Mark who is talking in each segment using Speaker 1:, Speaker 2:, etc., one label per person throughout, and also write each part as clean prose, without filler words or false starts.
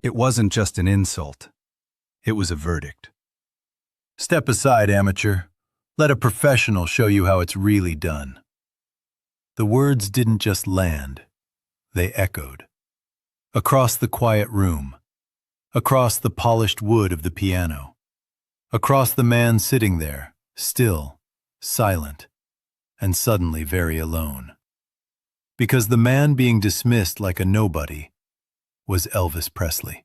Speaker 1: It wasn't just an insult. It was a verdict.
Speaker 2: Step aside, amateur. Let a professional show you how it's really done. The words didn't just land. They echoed. Across the quiet room. Across the polished wood of the piano. Across the man sitting there, still, silent, and suddenly very alone. Because the man being dismissed like a nobody was Elvis Presley.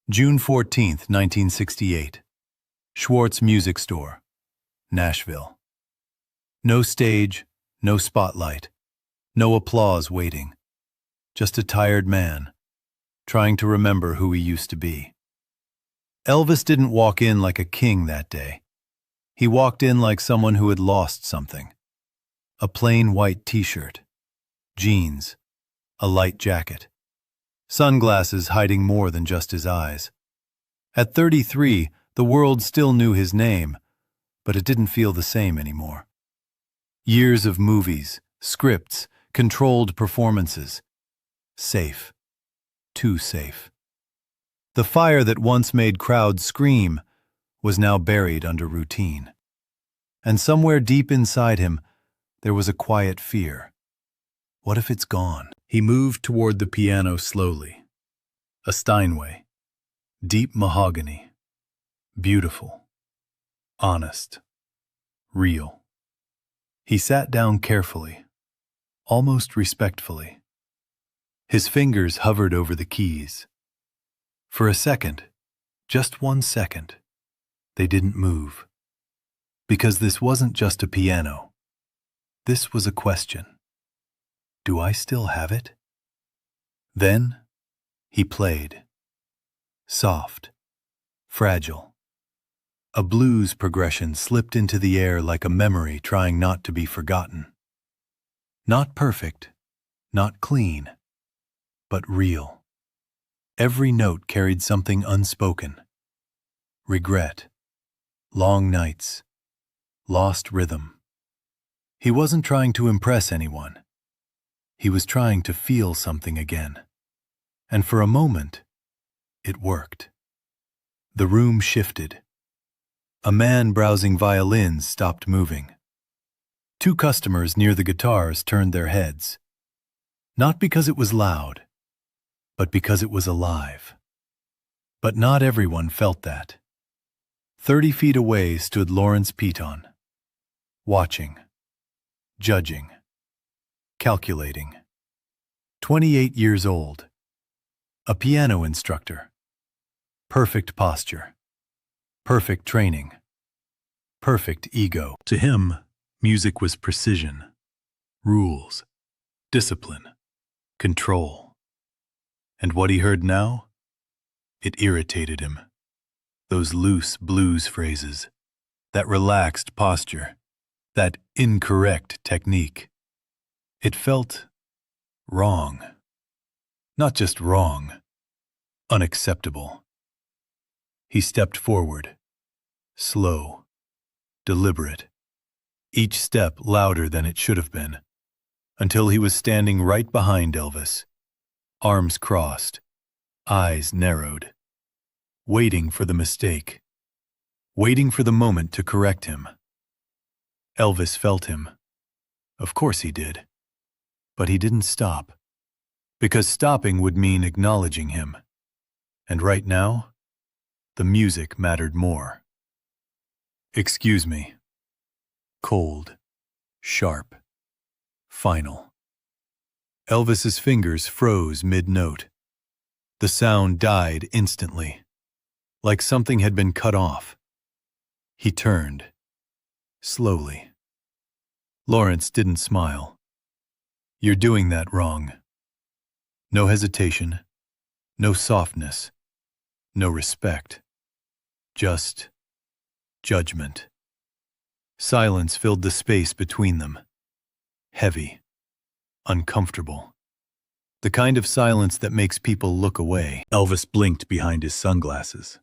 Speaker 2: June 14, 1968. Schwartz Music Store, Nashville. No stage, no spotlight, no applause waiting. Just a tired man, trying to remember who he used to be. Elvis didn't walk in like a king that day. He walked in like someone who had lost something. A plain white t-shirt, jeans, a light jacket, sunglasses hiding more than just his eyes. At 33, the world still knew his name, but it didn't feel the same anymore. Years of movies, scripts, controlled performances. Safe. Too safe. The fire that once made crowds scream was now buried under routine. And somewhere deep inside him, there was a quiet fear. What if it's gone? He moved toward the piano slowly. A Steinway. Deep mahogany. Beautiful. Honest. Real. He sat down carefully, almost respectfully. His fingers hovered over the keys. For a second, just 1 second, they didn't move. Because this wasn't just a piano. This was a question. Do I still have it? Then, he played. Soft. Fragile. A blues progression slipped into the air like a memory trying not to be forgotten. Not perfect, not clean, but real. Every note carried something unspoken. Regret, long nights, lost rhythm. He wasn't trying to impress anyone. He was trying to feel something again. And for a moment, it worked. The room shifted. A man browsing violins stopped moving. 2 customers near the guitars turned their heads. Not because it was loud, but because it was alive. But not everyone felt that. 30 feet away stood Lawrence Piton, watching, judging, calculating. 28 years old. A piano instructor. Perfect posture. Perfect training. Perfect ego. To him, music was precision, rules, discipline, control. And what he heard now? It irritated him. Those loose blues phrases, that relaxed posture, that incorrect technique. It felt wrong. Not just wrong, unacceptable. He stepped forward, slow, deliberate, each step louder than it should have been, until he was standing right behind Elvis, arms crossed, eyes narrowed, waiting for the mistake, waiting for the moment to correct him. Elvis felt him. Of course he did. But he didn't stop, because stopping would mean acknowledging him. And right now, the music mattered more. Excuse me. Cold, sharp, final. Elvis's fingers froze mid-note. The sound died instantly, like something had been cut off. He turned, slowly. Lawrence didn't smile. You're doing that wrong. No hesitation, no softness, no respect. Just judgment. Silence filled the space between them. Heavy, uncomfortable. The kind of silence that makes people look away. Elvis blinked behind his sunglasses.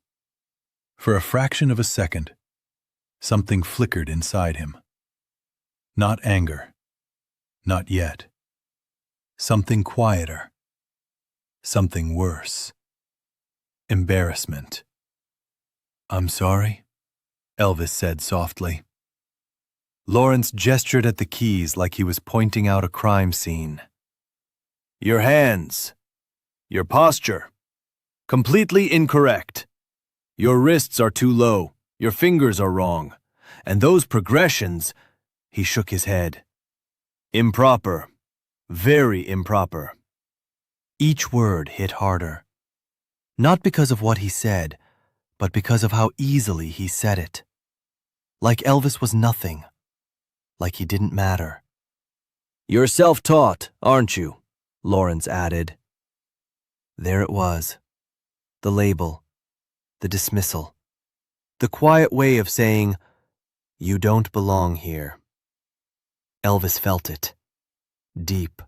Speaker 2: For a fraction of a second, something flickered inside him. Not anger. Not yet. Something quieter. Something worse. embarrassment. "I'm sorry," Elvis said softly. Lawrence gestured at the keys like he was pointing out a crime scene. "Your hands. Your posture. Completely incorrect. Your wrists are too low. Your fingers are wrong. And those progressions," he shook his head. "Improper. Very improper." Each word hit harder. Not because of what he said, but because of how easily he said it. Like Elvis was nothing. Like he didn't matter. "You're self-taught, aren't you?" Lawrence added. There it was. The label. The dismissal. The quiet way of saying, "You don't belong here." Elvis felt it. Deep.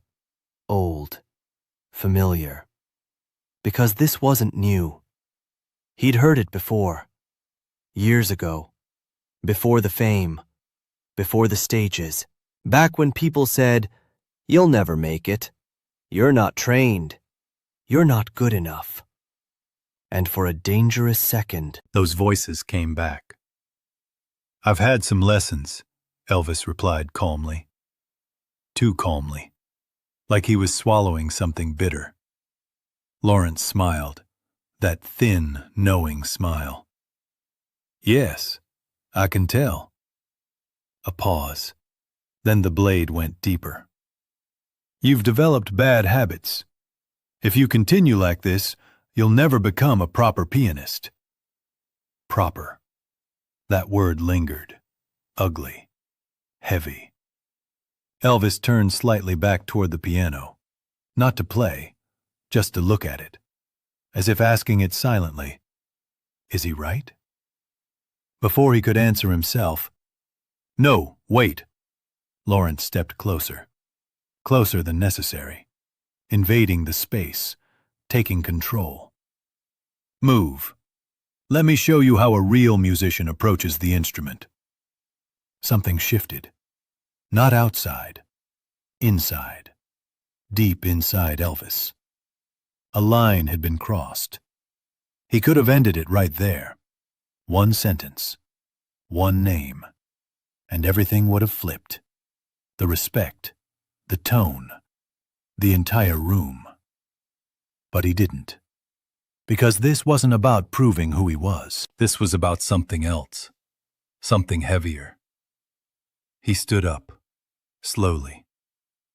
Speaker 2: Old. Familiar. Because this wasn't new. He'd heard it before. Years ago. Before the fame. Before the stages. Back when people said, "You'll never make it. You're not trained. You're not good enough." And for a dangerous second,
Speaker 1: Those voices came back. "I've had some lessons," Elvis replied calmly. Too calmly. Like he was swallowing something bitter. Lawrence smiled. That thin, knowing smile. "Yes, I can tell." A pause. Then the blade went deeper. "You've developed bad habits. If you continue like this, you'll never become a proper pianist." Proper. That word lingered. Ugly. Heavy. Elvis turned slightly back toward the piano. Not to play, just to look at it. As if asking it silently, "Is he right?" Before he could answer himself, "No, wait." Lawrence stepped closer. Closer than necessary. Invading the space. Taking control. "Move. Let me show you how a real musician approaches the instrument." Something shifted. Not outside. Inside. Deep inside Elvis. A line had been crossed. He could have ended it right there. One sentence. One name. And everything would have flipped. The respect. The tone. The entire room. But he didn't. Because this wasn't about proving who he was. This was about something else. Something heavier. He stood up. Slowly.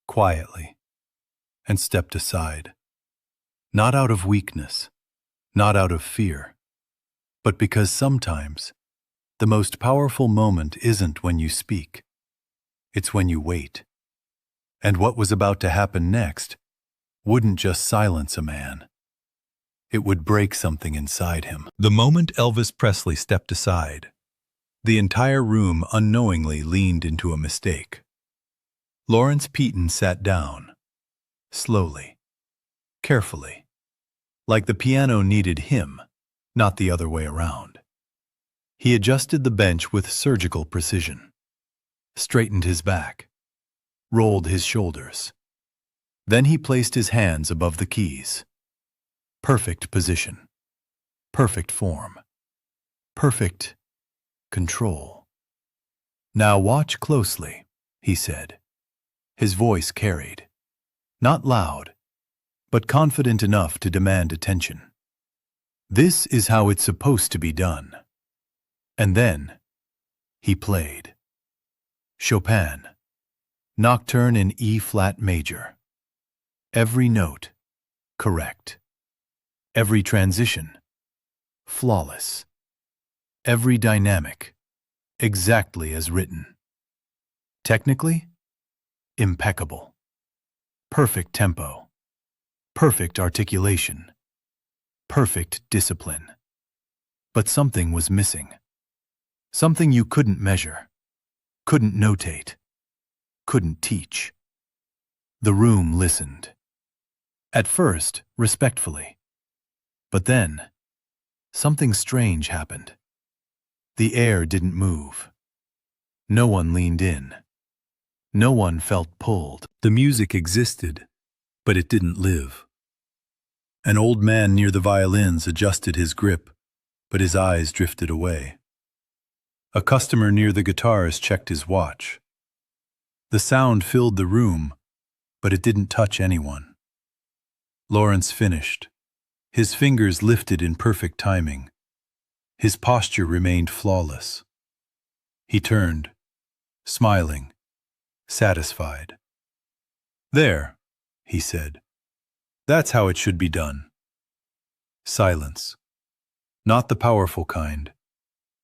Speaker 1: Quietly. And stepped aside. Not out of weakness. Not out of fear. But because sometimes the most powerful moment isn't when you speak. It's when you wait. And what was about to happen next wouldn't just silence a man. It would break something inside him. The moment Elvis Presley stepped aside, the entire room unknowingly leaned into a mistake. Lawrence Peton sat down, slowly, carefully, like the piano needed him, not the other way around. He adjusted the bench with surgical precision, straightened his back, rolled his shoulders. Then he placed his hands above the keys. Perfect position, perfect form, perfect control. "Now watch closely," he said. His voice carried, not loud, but confident enough to demand attention. "This is how it's supposed to be done." And then he played. Chopin, Nocturne in E-flat major. Every note, correct. Every transition, flawless. Every dynamic, exactly as written. Technically, impeccable. Perfect tempo. Perfect articulation. Perfect discipline. But something was missing. Something you couldn't measure, couldn't notate, couldn't teach. The room listened. At first, respectfully. But then, something strange happened. The air didn't move. No one leaned in. No one felt pulled. The music existed, but it didn't live.
Speaker 2: An old man near the violins adjusted his grip, but his eyes drifted away. A customer near the guitars checked his watch. The sound filled the room, but it didn't touch anyone. Lawrence finished. His fingers lifted in perfect timing. His posture remained flawless. He turned, smiling, satisfied. "There," he said. "That's how it should be done." Silence. Not the powerful kind.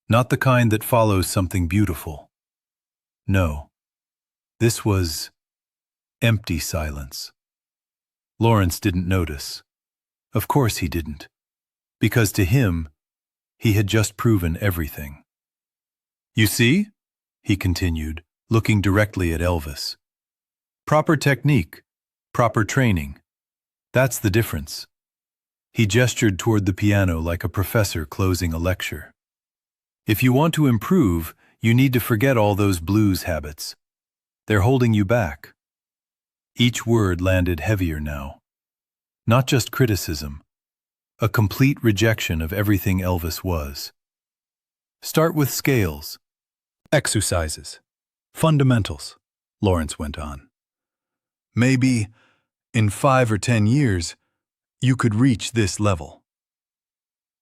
Speaker 2: Not the kind that follows something beautiful. No. This was empty silence. Lawrence didn't notice. Of course he didn't. Because to him, he had just proven everything. "You see?" he continued, looking directly at Elvis. "Proper technique, proper training. That's the difference." He gestured toward the piano like a professor closing a lecture. "If you want to improve, you need to forget all those blues habits. They're holding you back." Each word landed heavier now. Not just criticism, a complete rejection of everything Elvis was. "Start with scales, exercises, fundamentals," Lawrence went on. "Maybe, in 5 or 10 years, you could reach this level."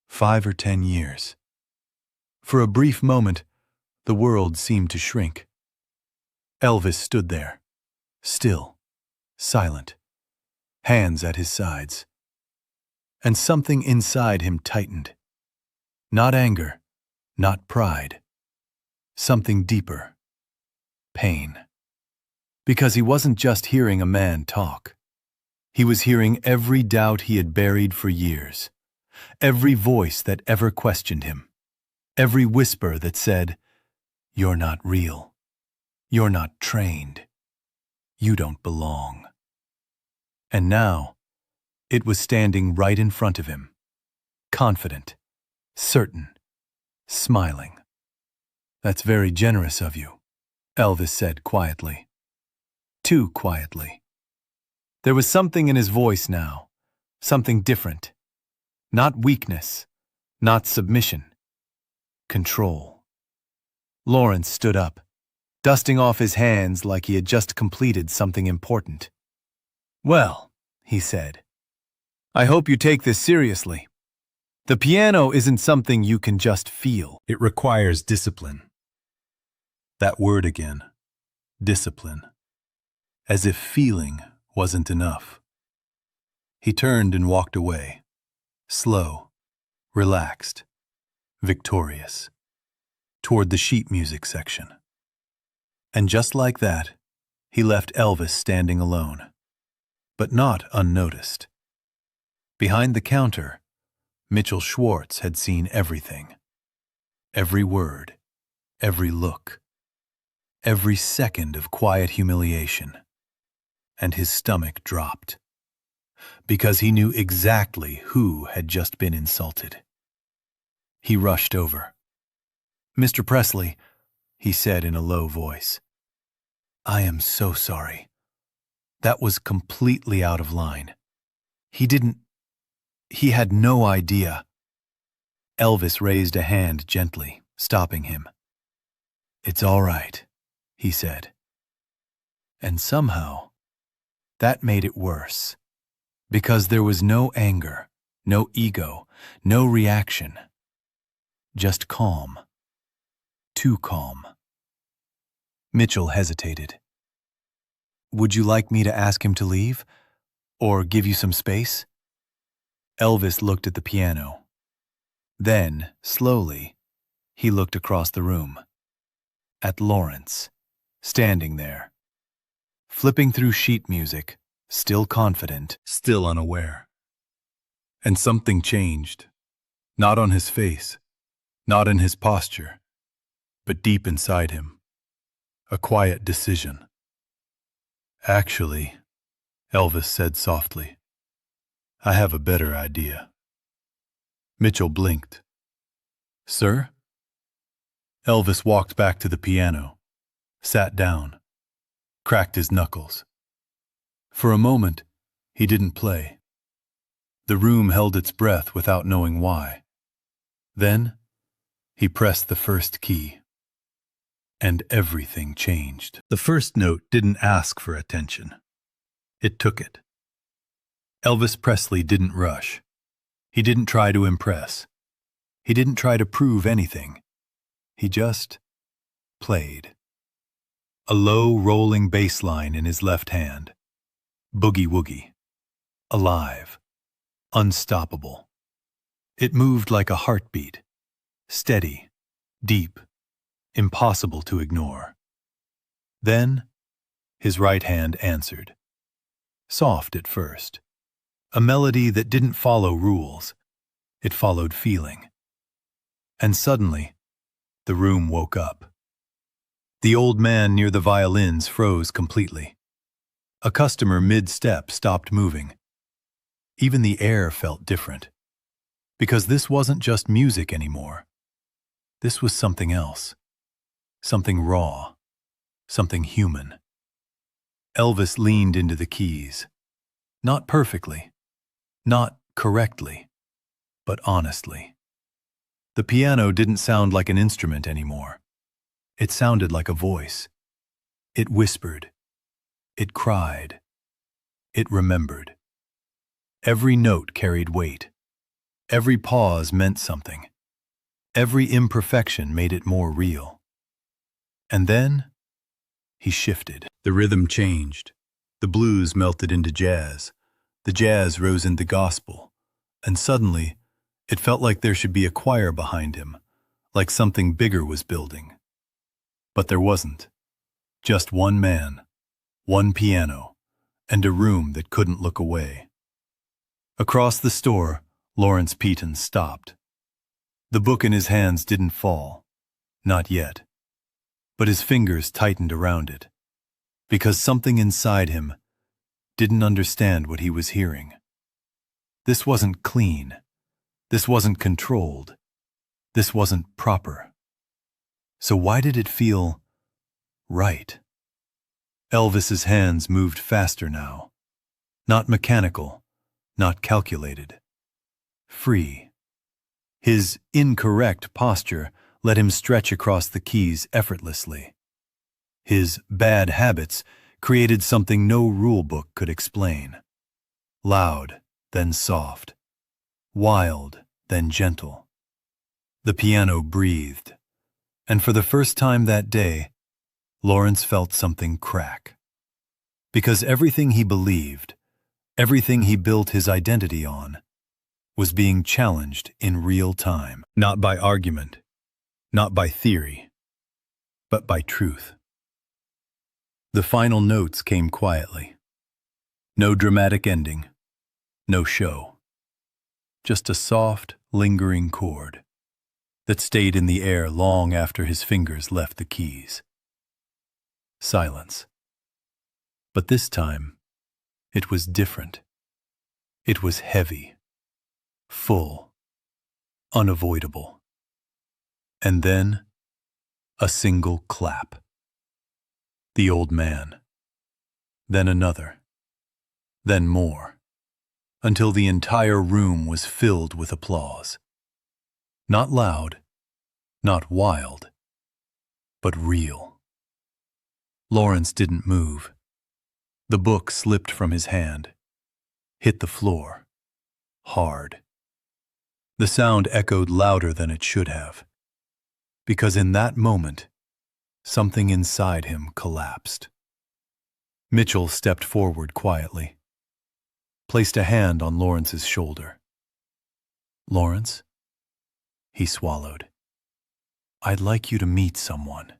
Speaker 2: 5 or 10 years. For a brief moment, the world seemed to shrink. Elvis stood there, still, silent, hands at his sides. And something inside him tightened. Not anger, not pride. Something deeper. Pain. Because he wasn't just hearing a man talk. He was hearing every doubt he had buried for years. Every voice that ever questioned him. Every whisper that said, "You're not real. You're not trained. You don't belong." And now, it was standing right in front of him. Confident. Certain. Smiling. "That's very generous of you," Elvis said quietly. Too quietly. There was something in his voice now. Something different. Not weakness. Not submission. Control. Lawrence stood up, dusting off his hands like he had just completed something important. "Well," he said, "I hope you take this seriously. The piano isn't something you can just feel. It requires discipline." That word again. Discipline. As if feeling wasn't enough. He turned and walked away. Slow. Relaxed. Victorious. Toward the sheet music section. And just like that, he left Elvis standing alone. But not unnoticed. Behind the counter, Mitchell Schwartz had seen everything. Every word, every look, every second of quiet humiliation. And his stomach dropped. Because he knew exactly who had just been insulted. He rushed over. "Mr. Presley," he said in a low voice, "I am so sorry. That was completely out of line. He had no idea." Elvis raised a hand gently, stopping him. "It's all right," he said. And somehow, that made it worse. Because there was no anger, no ego, no reaction. Just calm. Too calm. Mitchell hesitated. "Would you like me to ask him to leave? Or give you some space?" Elvis looked at the piano. Then, slowly, he looked across the room. At Lawrence, standing there. Flipping through sheet music, still confident, still unaware. And something changed. Not on his face, not in his posture, but deep inside him. A quiet decision. "Actually," Elvis said softly, "I have a better idea." Mitchell blinked. "Sir?" Elvis walked back to the piano, sat down, cracked his knuckles. For a moment, he didn't play. The room held its breath without knowing why. Then, he pressed the first key. And everything changed. The first note didn't ask for attention. It took it. Elvis Presley didn't rush. He didn't try to impress. He didn't try to prove anything. He just played. A low, rolling bass line in his left hand. Boogie-woogie. Alive. Unstoppable. It moved like a heartbeat. Steady. Deep. Impossible to ignore. Then, his right hand answered. Soft at first. A melody that didn't follow rules. It followed feeling. And suddenly, the room woke up. The old man near the violins froze completely. A customer mid-step stopped moving. Even the air felt different. Because this wasn't just music anymore. This was something else. Something raw. Something human. Elvis leaned into the keys. Not perfectly. Not correctly. But honestly. The piano didn't sound like an instrument anymore. It sounded like a voice. It whispered. It cried. It remembered. Every note carried weight. Every pause meant something. Every imperfection made it more real. And then, he shifted. The rhythm changed. The blues melted into jazz. The jazz rose into gospel. And suddenly, it felt like there should be a choir behind him, like something bigger was building. But there wasn't. Just one man, one piano, and a room that couldn't look away. Across the store, Lawrence Peaton stopped. The book in his hands didn't fall. Not yet. But his fingers tightened around it. Because something inside him didn't understand what he was hearing. This wasn't clean. This wasn't controlled. This wasn't proper. So why did it feel right? Elvis's hands moved faster now. Not mechanical, not calculated. Free. His incorrect posture let him stretch across the keys effortlessly. His bad habits created something no rule book could explain. Loud, then soft. Wild, then gentle. The piano breathed. And for the first time that day, Lawrence felt something crack. Because everything he believed, everything he built his identity on, was being challenged in real time. Not by argument, not by theory, but by truth. The final notes came quietly. No dramatic ending, no show. Just a soft, lingering chord that stayed in the air long after his fingers left the keys. Silence. But this time, it was different. It was heavy, full, unavoidable. And then, a single clap. The old man. Then another. Then more. Until the entire room was filled with applause. Not loud, not wild, but real. Lawrence didn't move. The book slipped from his hand, hit the floor, hard. The sound echoed louder than it should have, because in that moment, something inside him collapsed. Mitchell stepped forward quietly, placed a hand on Lawrence's shoulder. Lawrence? He swallowed. I'd like you to meet someone.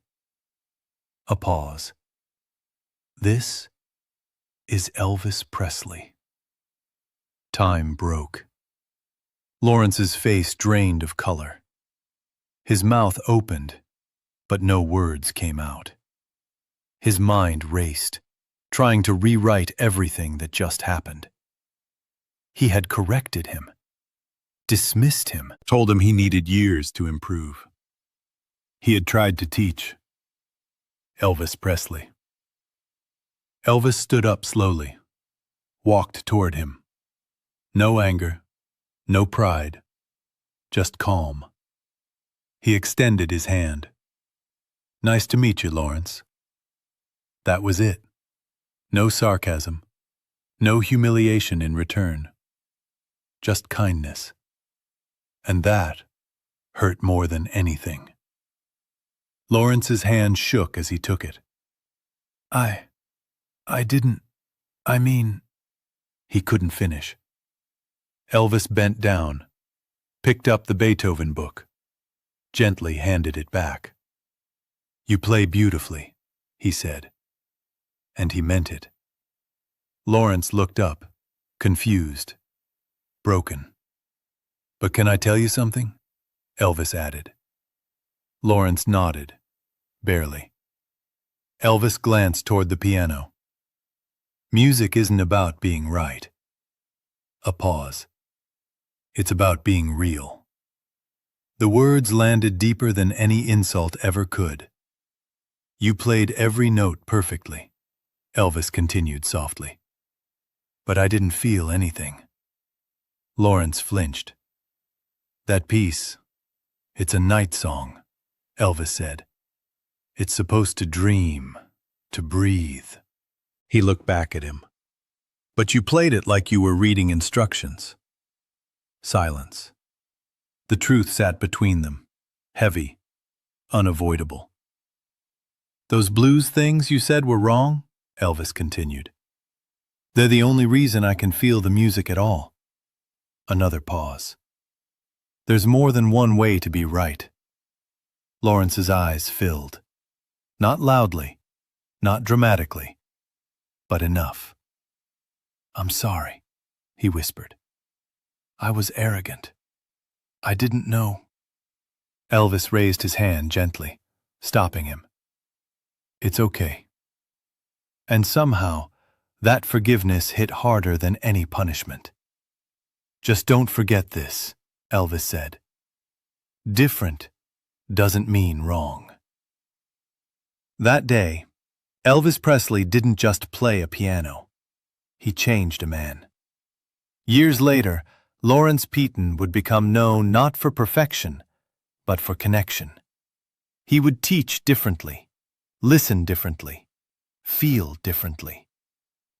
Speaker 2: A pause. This is Elvis Presley. Time broke. Lawrence's face drained of color. His mouth opened, but no words came out. His mind raced, trying to rewrite everything that just happened. He had corrected him. Dismissed him, told him he needed years to improve. He had tried to teach. Elvis Presley. Elvis stood up slowly, walked toward him. No anger, no pride, just calm. He extended his hand. Nice to meet you, Lawrence. That was it. No sarcasm, no humiliation in return. Just kindness. And that hurt more than anything. Lawrence's hand shook as he took it. I didn't, I mean... He couldn't finish. Elvis bent down, picked up the Beethoven book, gently handed it back. You play beautifully, he said. And he meant it. Lawrence looked up, confused, broken. But can I tell you something? Elvis added. Lawrence nodded, barely. Elvis glanced toward the piano. Music isn't about being right. A pause. It's about being real. The words landed deeper than any insult ever could. You played every note perfectly, Elvis continued softly. But I didn't feel anything. Lawrence flinched. That piece, it's a night song, Elvis said. It's supposed to dream, to breathe. He looked back at him. But you played it like you were reading instructions. Silence. The truth sat between them, heavy, unavoidable. Those blues things you said were wrong, Elvis continued. They're the only reason I can feel the music at all. Another pause. There's more than one way to be right. Lawrence's eyes filled. Not loudly, not dramatically, but enough. I'm sorry, he whispered. I was arrogant. I didn't know. Elvis raised his hand gently, stopping him. It's okay. And somehow, that forgiveness hit harder than any punishment. Just don't forget this, Elvis said. Different doesn't mean wrong. That day, Elvis Presley didn't just play a piano. He changed a man. Years later, Lawrence Peton would become known not for perfection, but for connection. He would teach differently, listen differently, feel differently.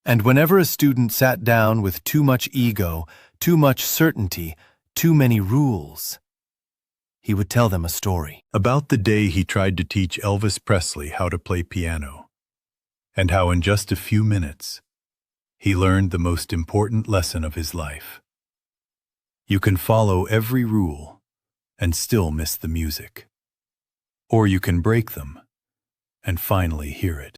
Speaker 2: And whenever a student sat down with too much ego, too much certainty, too many rules, he would tell them a story about the day he tried to teach Elvis Presley how to play piano, and how in just a few minutes, he learned the most important lesson of his life. You can follow every rule and still miss the music. Or you can break them and finally hear it.